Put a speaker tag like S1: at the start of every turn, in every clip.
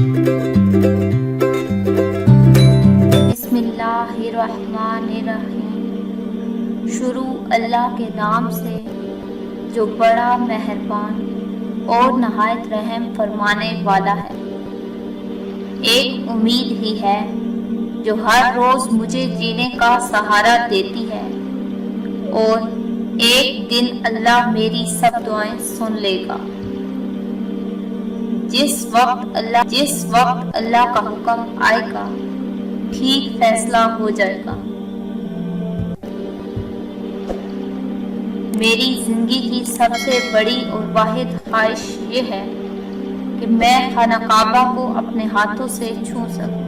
S1: बिस्मिल्लाहिर्रहमानिर्रहीम। शुरू अल्लाह के नाम से जो बड़ा मेहरबान और नहायत रहम फरमाने वाला है। एक उम्मीद ही है जो हर रोज मुझे जीने का सहारा देती है, और एक दिन अल्लाह मेरी सब दुआएं सुन लेगा। जिस वक्त अल्लाह का हुक्म आएगा, ठीक फैसला हो जाएगा। मेरी जिंदगी की सबसे बड़ी और वाहिद ख्वाहिश ये है कि मैं खाना काबा को अपने हाथों से छू सकूं।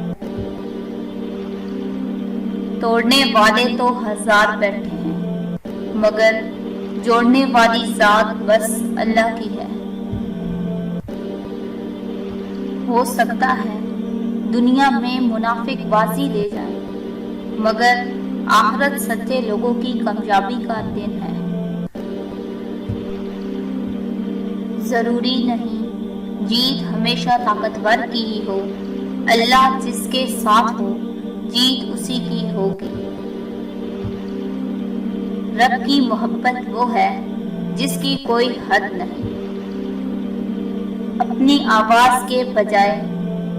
S1: तोड़ने वाले तो हजार बैठे हैं, मगर जोड़ने वाली जात बस अल्लाह की है। हो सकता है दुनिया में मुनाफिक बाजी ले जाए, मगर आखिरत सच्चे लोगों की कामयाबी का दिन है। जरूरी नहीं जीत हमेशा ताकतवर की ही हो, अल्लाह जिसके साथ हो जीत उसी की होगी। रब की मोहब्बत वो है जिसकी कोई हद नहीं। अपनी आवाज के बजाय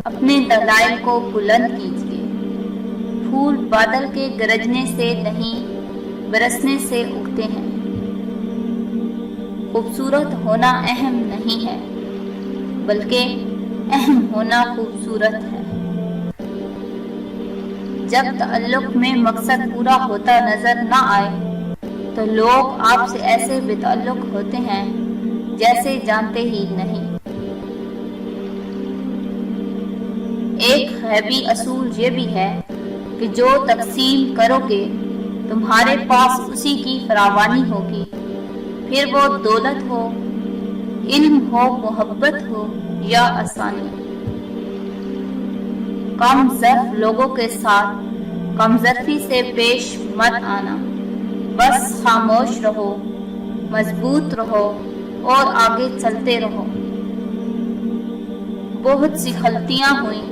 S1: अपने दलाइल को बुलंद कीजिए। फूल बादल के गरजने से नहीं, बरसने से उगते हैं। खूबसूरत होना अहम नहीं है, बल्कि अहम होना खूबसूरत है। जब तअल्लुक में मकसद पूरा होता नजर न आए, तो लोग आपसे ऐसे बेतअल्लुक होते हैं जैसे जानते ही नहीं। एक गैबी असूल ये भी है कि जो तकसीम करोगे तुम्हारे पास उसी की फरावानी होगी, फिर वो दौलत हो, इल्म हो, मोहब्बत हो या आसानी। कम ज़र्फ लोगों के साथ कमज़र्फी से पेश मत आना। बस खामोश रहो, मजबूत रहो और आगे चलते रहो। बहुत सी गलतियां हुई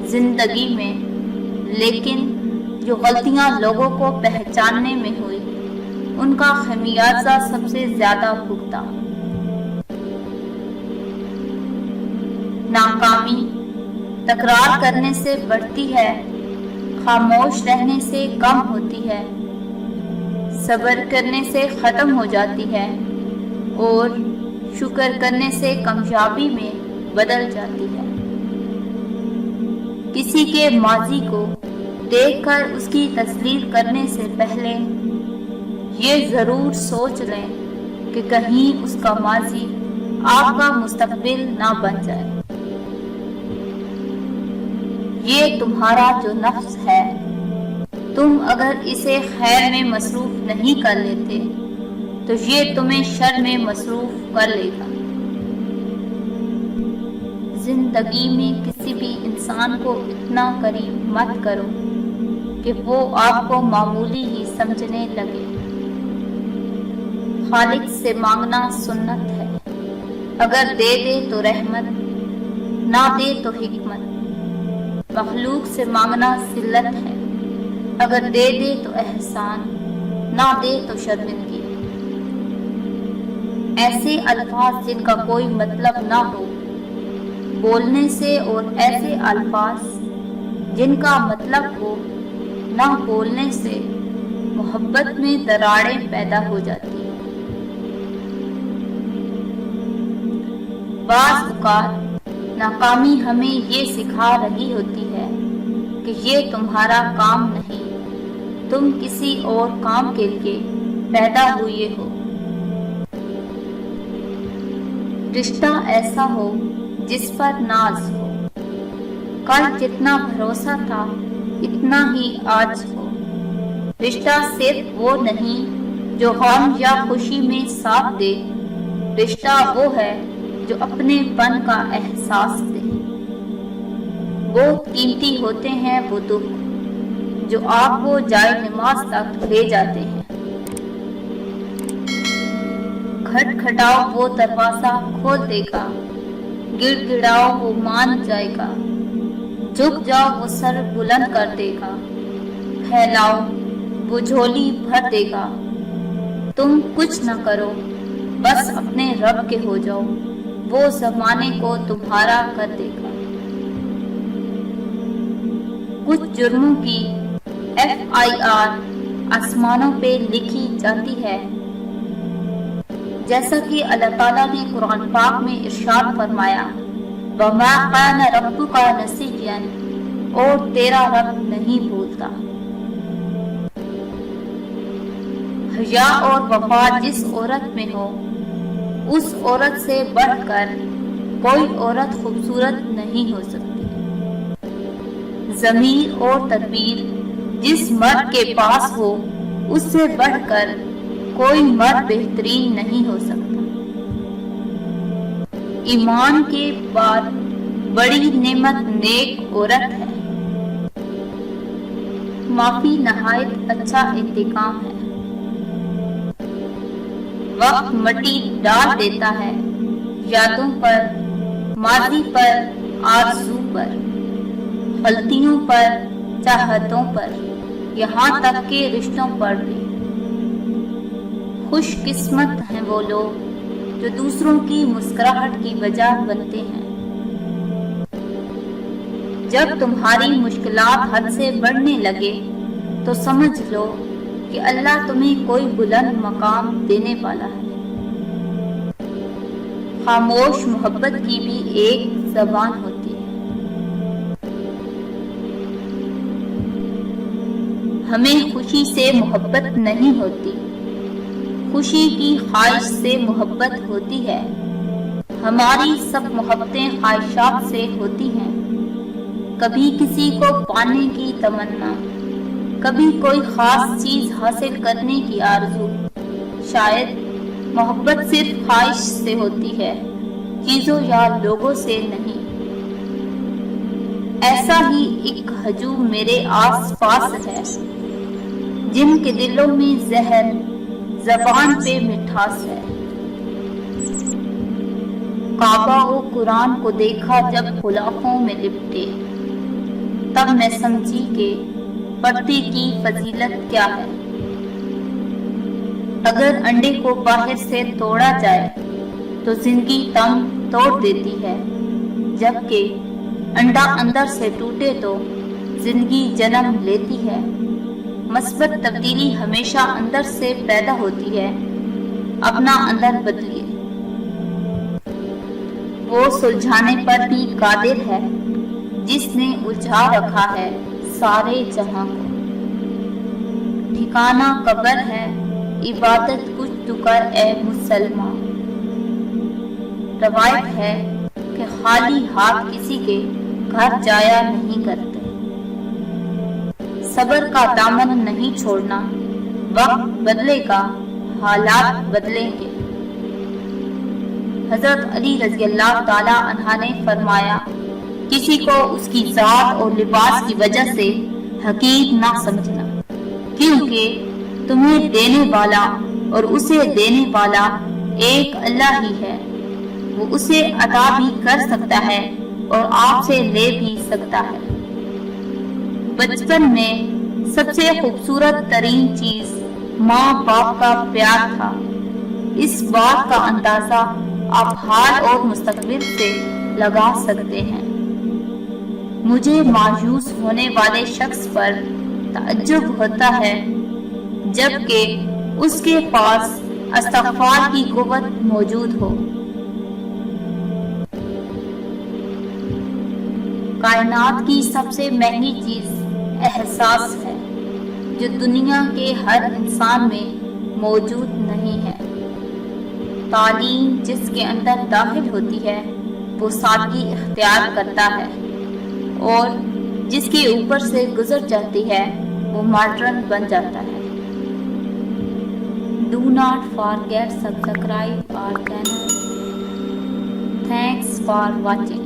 S1: जिंदगी में, लेकिन जो गलतियां लोगों को पहचानने में हुई, उनका खमियाजा सबसे ज्यादा भुगता। नाकामी तकरार करने से बढ़ती है, खामोश रहने से कम होती है, सब्र करने से खत्म हो जाती है और शुक्र करने से कामयाबी में बदल जाती है। किसी के माजी को देखकर उसकी तस्लील करने से पहले ये जरूर सोच लें कि कहीं उसका माजी आपका मुस्तकबिल ना बन जाए। ये तुम्हारा जो नफ्स है, तुम अगर इसे खैर में मसरूफ नहीं कर लेते, तो ये तुम्हें शर में मसरूफ कर लेगा। जिंदगी में किसी भी इंसान को इतना करीब मत करो कि वो आपको मामूली ही समझने लगे। खालिक से मांगना सुन्नत है, अगर दे दे तो रहमत, ना दे तो हिकमत। मखलूक से मांगना सिल्लत है, अगर दे दे तो एहसान, ना दे तो शर्मिंदगी। ऐसे अल्फाज जिनका कोई मतलब ना हो बोलने से, और ऐसे अल्फाज जिनका मतलब हो ना बोलने से मोहब्बत में दरारें पैदा हो जाती हैं। बाज़ औक़ात नाकामी हमें ये सिखा रही होती है कि ये तुम्हारा काम नहीं, तुम किसी और काम के लिए पैदा हुए हो। रिश्ता ऐसा हो जिस पर नाज हो, कल जितना भरोसा था इतना ही आज हो। रिश्ता सिर्फ वो नहीं जो गम या खुशी में साथ दे, रिश्ता वो है जो अपनेपन का एहसास दे। बहुत कीमती होते हैं वो दुख जो आपको जाए नमाज तक ले जाते हैं। खटखटाओ वो दरवाजा खोल देगा गिड़ गिड़ाओ वो मान जाएगा, झुक जाओ वो सर बुलंद कर देगा, फैलाओ वो झोली भर देगा। तुम कुछ न करो, बस अपने रब के हो जाओ, वो जमाने को तुम्हारा कर देगा। कुछ जुर्मों की FIR आसमानों पे लिखी जाती है, जैसा कि अल्लाह ताला ने कुरान पाक में इरशाद फरमाया, वमा कान रब्बुका नसियन, और तेरा रब नहीं भूलता। हया और वफा जिस औरत में हो, उस औरत से बढ़कर कोई औरत खूबसूरत नहीं हो सकती। ज़मीर और तदबीर जिस मर्द के पास हो, उससे बढ़कर कोई मर्द बेहतरीन नहीं हो सकता। ईमान के बाद बड़ी नेमत नेक औरत है। माफी नहायत अच्छा इंतकाम है। वक्त मट्टी डाल देता है यादों पर, माजी पर, आरज़ू पर, गलतियों पर, चाहतों पर, यहाँ तक के रिश्तों पर भी। खुश किस्मत हैं वो लोग जो दूसरों की मुस्कुराहट की वजह बनते हैं। जब तुम्हारी मुश्किलात हद से बढ़ने लगे तो समझ लो कि अल्लाह तुम्हें कोई बुलंद मकाम देने वाला है। खामोश मोहब्बत की भी एक ज़बान होती है। हमें खुशी से मोहब्बत नहीं होती, खुशी की ख्वाहिश से मोहब्बत होती है। हमारी सब मोहब्बतें ख्वाहिशात से होती हैं। कभी किसी को पाने की तमन्ना, कभी कोई खास चीज हासिल करने की आरज़ू। शायद मोहब्बत सिर्फ ख्वाहिश से होती है, चीजों या लोगों से नहीं। ऐसा ही एक हजूम मेरे आस पास है, जिनके दिलों में जहर, ज़बान पे मिठास है। काबा और कुरान को देखा जब खुलाफों में लिपटे, तब मैं समझी कि पर्दे की फजीलत क्या है। अगर अंडे को बाहर से तोड़ा जाए तो जिंदगी दम तोड़ देती है, जबकि अंडा अंदर से टूटे तो जिंदगी जन्म लेती है। मस्बत तब्दीली हमेशा अंदर से पैदा होती है। अपना अंदर बदलिए, वो सुलझाने पर भी कादिर है जिसने उलझा रखा है सारे जहां को। ठिकाना कब्र है, इबादत कुछ तो कर ए मुसलमान। रवायत है कि खाली हाथ किसी के घर जाया नहीं करते। सब्र का दामन नहीं छोड़ना, वक्त बदलेगा, हालात बदलेंगे। हजरत अली रज़ी अल्लाह ताला अन्हा ने फरमाया, किसी को उसकी जात और लिबास की वजह से हकीर ना समझना, क्योंकि तुम्हें देने वाला और उसे देने वाला एक अल्लाह ही है। वो उसे अता भी कर सकता है और आपसे ले भी सकता है। बचपन में सबसे खूबसूरत तरीन चीज माँ बाप का प्यार था। इस बात का अंदाजा आप हाल और मुस्तकबिल से लगा सकते हैं। मुझे मायूस होने वाले शख्स पर तअज्जुब होता है, जबकि उसके पास इस्तिग़फ़ार की कुव्वत मौजूद हो। कायनात की सबसे महंगी चीज एहसास है, जो दुनिया के हर इंसान में मौजूद नहीं है। तालीम जिसके अंदर दाखिल होती है वो सादगी इख्तियार करता है, और जिसके ऊपर से गुजर जाती है वो मॉडर्न बन जाता है। Do not forget subscribe our channel. Thanks for watching.